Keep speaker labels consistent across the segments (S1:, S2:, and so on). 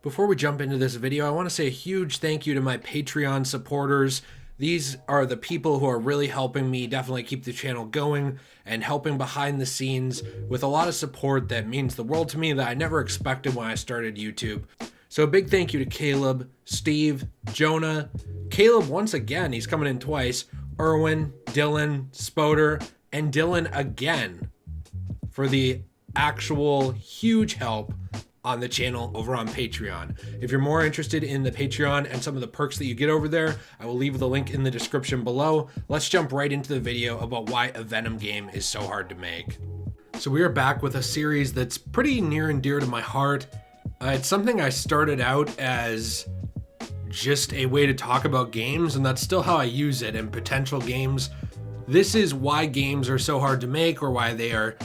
S1: Before we jump into this video, I want to say a huge thank you to my Patreon supporters. These are the people who are really helping me definitely keep the channel going and helping behind the scenes with a lot of support that means the world to me that I never expected when I started YouTube. So a big thank you to Caleb, Steve, Jonah, Caleb once again, he's coming in twice, Erwin, Dylan, Spoder, and Dylan again for the actual huge help on the channel over on Patreon. If you're more interested in the Patreon and some of the perks that you get over there, I will leave the link in the description below. Let's jump right into the video about why a Venom game is so hard to make. So we are back with a series that's pretty near and dear to my heart. It's something I started out as just a way to talk about games, and that's still how I use it, and potential games. This is why games are so hard to make, or why they are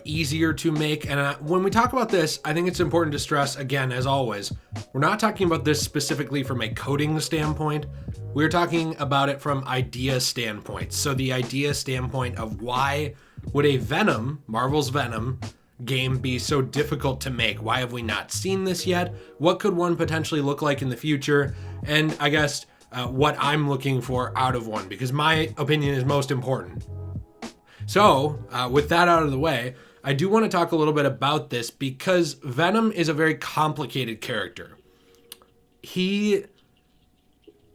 S1: easier to make. And when we talk about this, I think it's important to stress, again, as always, we're not talking about this specifically from a coding standpoint. We're talking about it from idea standpoint. So the idea standpoint of why would a Venom, Marvel's Venom, game be so difficult to make? Why have we not seen this yet? What could one potentially look like in the future? And I guess what I'm looking for out of one, because my opinion is most important. So, with that out of the way, I do want to talk a little bit about this because Venom is a very complicated character. He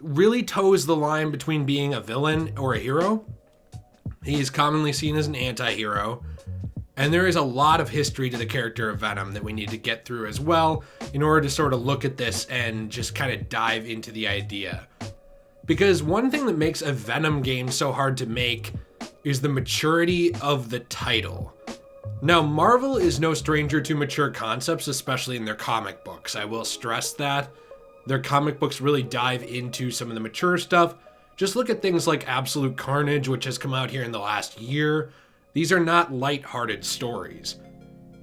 S1: really toes the line between being a villain or a hero. He is commonly seen as an anti-hero, and there is a lot of history to the character of Venom that we need to get through as well in order to sort of look at this and just kind of dive into the idea. Because one thing that makes a Venom game so hard to make is the maturity of the title. Now, Marvel is no stranger to mature concepts, especially in their comic books. I will stress that. Their comic books really dive into some of the mature stuff. Just look at things like Absolute Carnage, which has come out here in the last year. These are not lighthearted stories.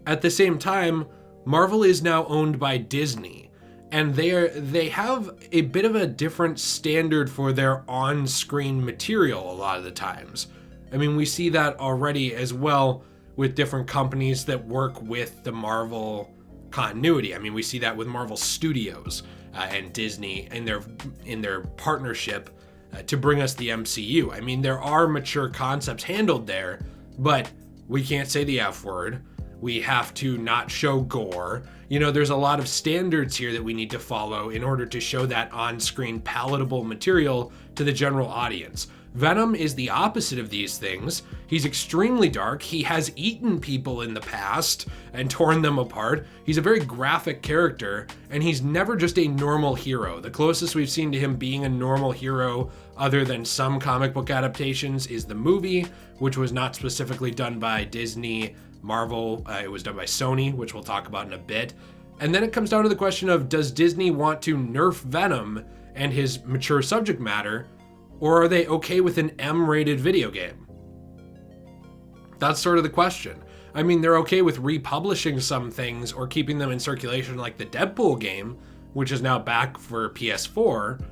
S1: At the same time, Marvel is now owned by Disney, and they have a bit of a different standard for their on-screen material a lot of the times. I mean, we see that already as well with different companies that work with the Marvel continuity. I mean, we see that with Marvel Studios and Disney in their partnership to bring us the MCU. I mean, there are mature concepts handled there, but we can't say the F word. We have to not show gore. There's a lot of standards here that we need to follow in order to show that on-screen palatable material to the general audience. Venom is the opposite of these things. He's extremely dark. He has eaten people in the past and torn them apart. He's a very graphic character, and he's never just a normal hero. The closest we've seen to him being a normal hero, other than some comic book adaptations, is the movie, which was not specifically done by Disney, Marvel. It was done by Sony, which we'll talk about in a bit. And then it comes down to the question of, does Disney want to nerf Venom and his mature subject matter, or are they okay with an M-rated video game? That's sort of the question. I mean, they're okay with republishing some things or keeping them in circulation, like the Deadpool game, which is now back for PS4.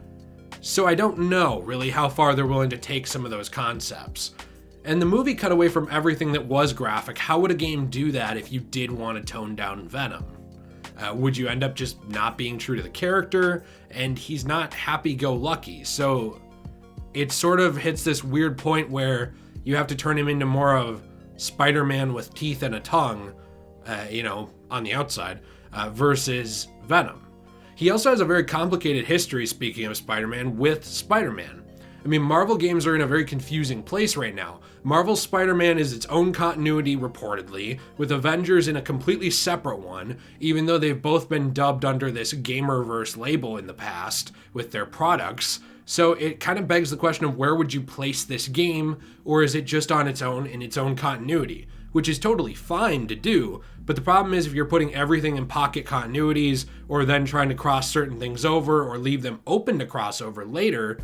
S1: So I don't know really how far they're willing to take some of those concepts. And the movie cut away from everything that was graphic. How would a game do that if you did want to tone down Venom? Would you end up just not being true to the character? And he's not happy-go-lucky, so it sort of hits this weird point where you have to turn him into more of Spider-Man with teeth and a tongue, on the outside, versus Venom. He also has a very complicated history, speaking of Spider-Man, with Spider-Man. I mean, Marvel games are in a very confusing place right now. Marvel's Spider-Man is its own continuity, reportedly, with Avengers in a completely separate one, even though they've both been dubbed under this Gamerverse label in the past with their products. So it kind of begs the question of, where would you place this game, or is it just on its own in its own continuity? Which is totally fine to do, but the problem is if you're putting everything in pocket continuities, or then trying to cross certain things over, or leave them open to crossover later,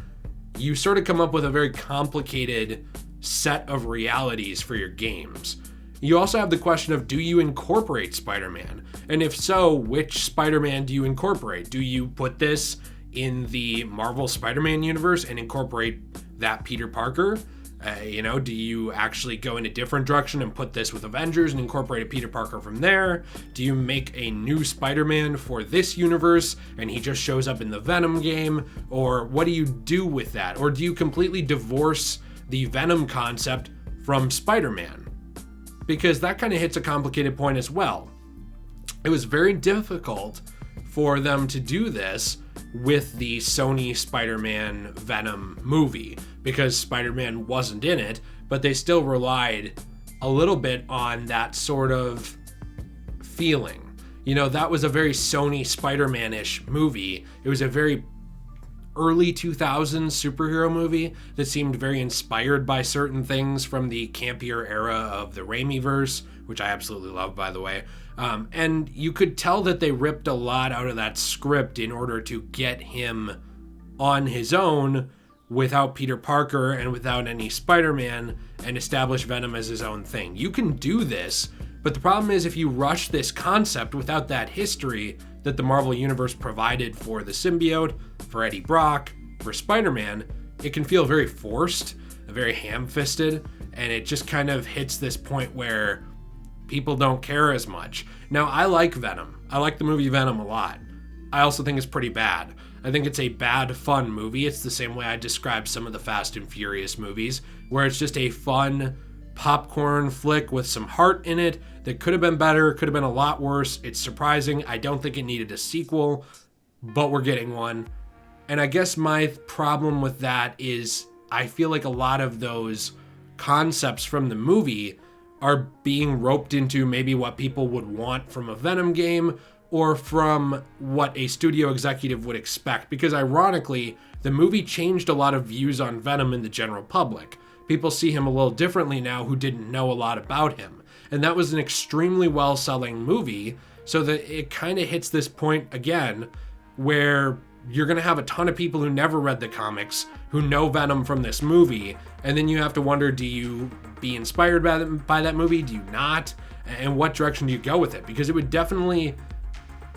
S1: you sort of come up with a very complicated set of realities for your games. You also have the question of, do you incorporate Spider-Man? And if so, which Spider-Man do you incorporate? Do you put this in the Marvel Spider-Man universe and incorporate that Peter Parker? Do you actually go in a different direction and put this with Avengers and incorporate a Peter Parker from there? Do you make a new Spider-Man for this universe and he just shows up in the Venom game? Or what do you do with that? Or do you completely divorce the Venom concept from Spider-Man? Because that kind of hits a complicated point as well. It was very difficult for them to do this with the Sony Spider-Man Venom movie because Spider-Man wasn't in it, but they still relied a little bit on that sort of feeling. That was a very Sony Spider-Man-ish movie. It was a very early 2000s superhero movie that seemed very inspired by certain things from the campier era of the Raimi-verse, which I absolutely love, by the way. And you could tell that they ripped a lot out of that script in order to get him on his own without Peter Parker and without any Spider-Man and establish Venom as his own thing. You can do this, but the problem is if you rush this concept without that history that the Marvel Universe provided for the symbiote, for Eddie Brock, for Spider-Man, it can feel very forced, very ham-fisted, and it just kind of hits this point where people don't care as much. Now, I like Venom. I like the movie Venom a lot. I also think it's pretty bad. I think it's a bad, fun movie. It's the same way I describe some of the Fast and Furious movies, where it's just a fun popcorn flick with some heart in it that could have been better, could have been a lot worse. It's surprising. I don't think it needed a sequel, but we're getting one. And I guess my problem with that is I feel like a lot of those concepts from the movie are being roped into maybe what people would want from a Venom game or from what a studio executive would expect. Because ironically, the movie changed a lot of views on Venom in the general public. People see him a little differently now who didn't know a lot about him. And that was an extremely well-selling movie, so that it kind of hits this point again where you're going to have a ton of people who never read the comics who know Venom from this movie, and then you have to wonder, do you be inspired by that movie? Do you not? And what direction do you go with it? Because it would definitely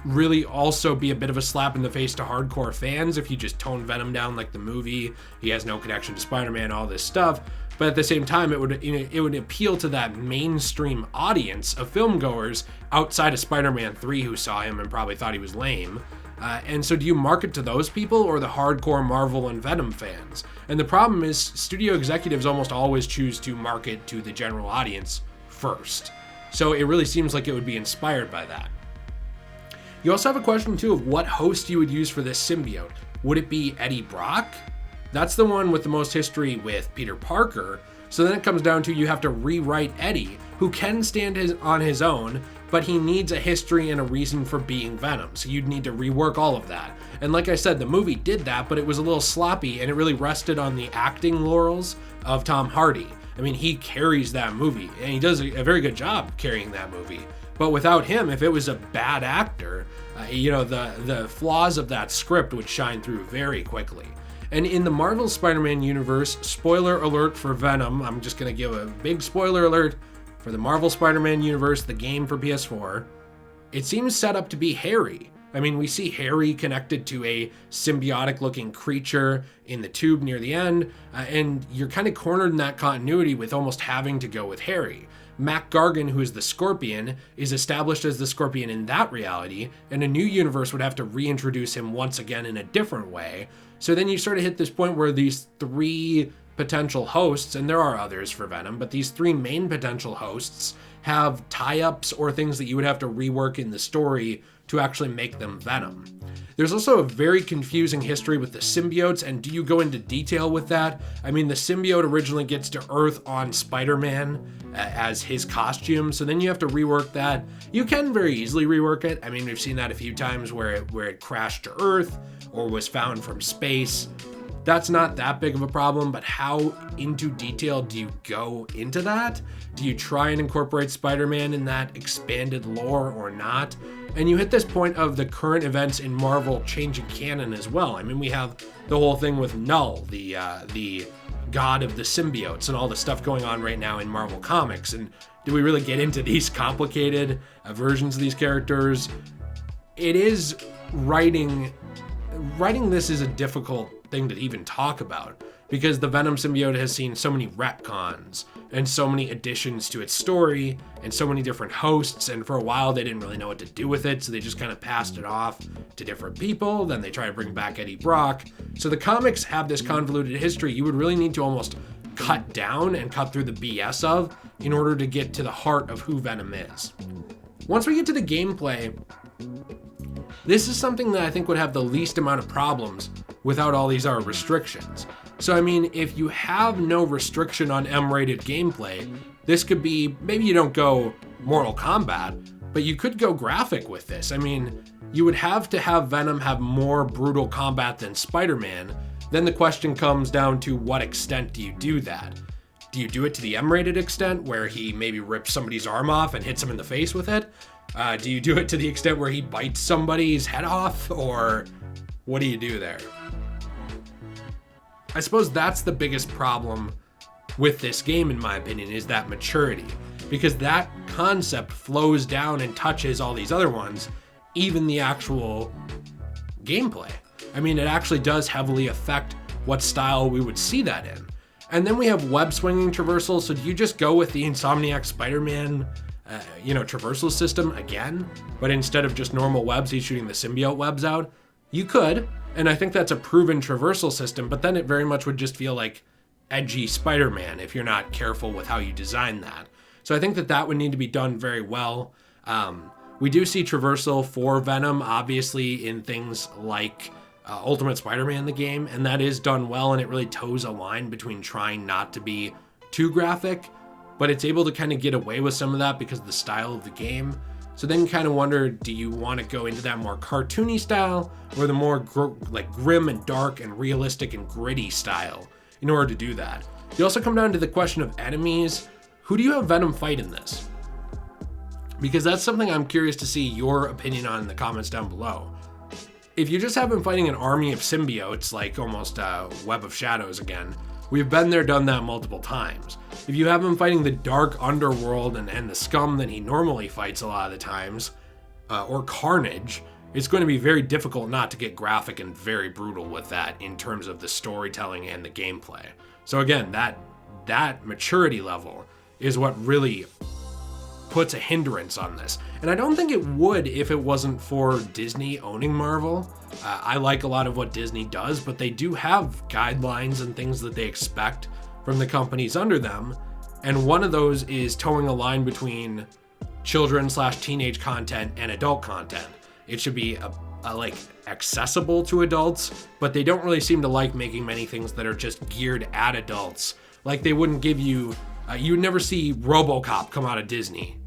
S1: really also be a bit of a slap in the face to hardcore fans if you just tone Venom down like the movie. He has no connection to Spider-Man, all this stuff. But at the same time, it would appeal to that mainstream audience of filmgoers outside of Spider-Man 3 who saw him and probably thought he was lame. And so do you market to those people or the hardcore Marvel and Venom fans? And the problem is studio executives almost always choose to market to the general audience first. So it really seems like it would be inspired by that. You also have a question too of what host you would use for this symbiote. Would it be Eddie Brock? That's the one with the most history with Peter Parker. So then it comes down to you have to rewrite Eddie, who can stand on his own, but he needs a history and a reason for being Venom. So you'd need to rework all of that. And like I said, the movie did that, but it was a little sloppy and it really rested on the acting laurels of Tom Hardy. I mean, he carries that movie and he does a very good job carrying that movie. But without him, if it was a bad actor, the flaws of that script would shine through very quickly. And in the Marvel Spider-Man universe, spoiler alert for Venom, I'm just going to give a big spoiler alert for the Marvel Spider-Man universe, the game for PS4, it seems set up to be Harry. I mean, we see Harry connected to a symbiotic-looking creature in the tube near the end, and you're kind of cornered in that continuity with almost having to go with Harry. Mac Gargan, who is the Scorpion, is established as the Scorpion in that reality, and a new universe would have to reintroduce him once again in a different way. So then you sort of hit this point where these three potential hosts, and there are others for Venom, but these three main potential hosts have tie-ups or things that you would have to rework in the story to actually make them Venom. There's also a very confusing history with the symbiotes, and do you go into detail with that? I mean, the symbiote originally gets to Earth on Spider-Man as his costume, so then you have to rework that. You can very easily rework it. I mean, we've seen that a few times where it crashed to Earth or was found from space. That's not that big of a problem, but how into detail do you go into that? Do you try and incorporate Spider-Man in that expanded lore or not? And you hit this point of the current events in Marvel changing canon as well. I mean, we have the whole thing with Null, the god of the symbiotes, and all the stuff going on right now in Marvel Comics. And do we really get into these complicated versions of these characters? It is writing this is a difficult thing to even talk about because the Venom symbiote has seen so many retcons and so many additions to its story and so many different hosts, and for a while they didn't really know what to do with it, so they just kind of passed it off to different people. Then they try to bring back Eddie Brock. So the comics have this convoluted history you would really need to almost cut down and cut through the BS of in order to get to the heart of who Venom is. Once we get to the gameplay, this is something that I think would have the least amount of problems without all these restrictions. So I mean, if you have no restriction on M-rated gameplay, this could be, maybe you don't go Mortal Kombat, but you could go graphic with this. I mean, you would have to have Venom have more brutal combat than Spider-Man. Then the question comes down to what extent do you do that? Do you do it to the M-rated extent where he maybe rips somebody's arm off and hits him in the face with it? Do you do it to the extent where he bites somebody's head off? Or what do you do there? I suppose that's the biggest problem with this game, in my opinion, is that maturity. Because that concept flows down and touches all these other ones, even the actual gameplay. I mean, it actually does heavily affect what style we would see that in. And then we have web swinging traversal. So do you just go with the Insomniac Spider-Man, traversal system again? But instead of just normal webs, he's shooting the symbiote webs out? You could. And I think that's a proven traversal system, but then it very much would just feel like edgy Spider-Man if you're not careful with how you design that. So I think that would need to be done very well. We do see traversal for Venom, obviously, in things like Ultimate Spider-Man, the game, and that is done well, and it really toes a line between trying not to be too graphic, but it's able to kind of get away with some of that because of the style of the game. So then you kind of wonder, do you want to go into that more cartoony style or the more grim and dark and realistic and gritty style in order to do that? You also come down to the question of enemies. Who do you have Venom fight in this? Because that's something I'm curious to see your opinion on in the comments down below. If you just have him fighting an army of symbiotes, like almost Web of Shadows again, we've been there, done that multiple times. If you have him fighting the dark underworld and the scum that he normally fights a lot of the times, or Carnage, it's going to be very difficult not to get graphic and very brutal with that in terms of the storytelling and the gameplay. So again, that maturity level is what really puts a hindrance on this. And I don't think it would if it wasn't for Disney owning Marvel. I like a lot of what Disney does, but they do have guidelines and things that they expect from the companies under them. And one of those is towing a line between children/teenage content and adult content. It should be accessible to adults, but they don't really seem to like making many things that are just geared at adults. Like they wouldn't give you, you would never see RoboCop come out of Disney.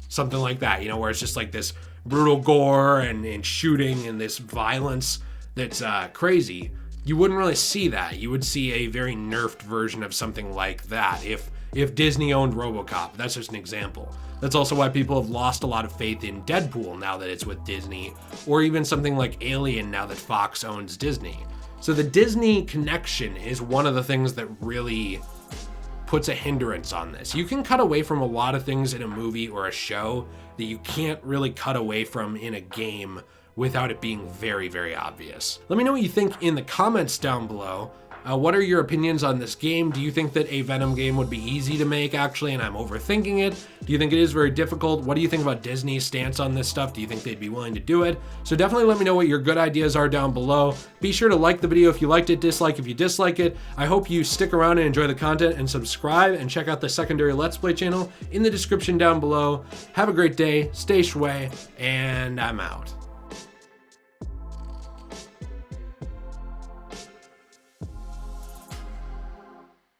S1: Something like that, where it's just like this brutal gore and shooting and this violence that's crazy. You wouldn't really see that. You would see a very nerfed version of something like that if Disney owned RoboCop. That's just an example. That's also why people have lost a lot of faith in Deadpool now that it's with Disney, or even something like Alien now that Fox owns Disney. So the Disney connection is one of the things that really puts a hindrance on this. You can cut away from a lot of things in a movie or a show that you can't really cut away from in a game without it being very, very obvious. Let me know what you think in the comments down below. What are your opinions on this game? Do you think that a Venom game would be easy to make actually and I'm overthinking it? Do you think it is very difficult? What do you think about Disney's stance on this stuff? Do you think they'd be willing to do it? So definitely let me know what your good ideas are down below. Be sure to like the video if you liked it, dislike if you dislike it. I hope you stick around and enjoy the content and subscribe and check out the secondary Let's Play channel in the description down below. Have a great day, stay shway, and I'm out.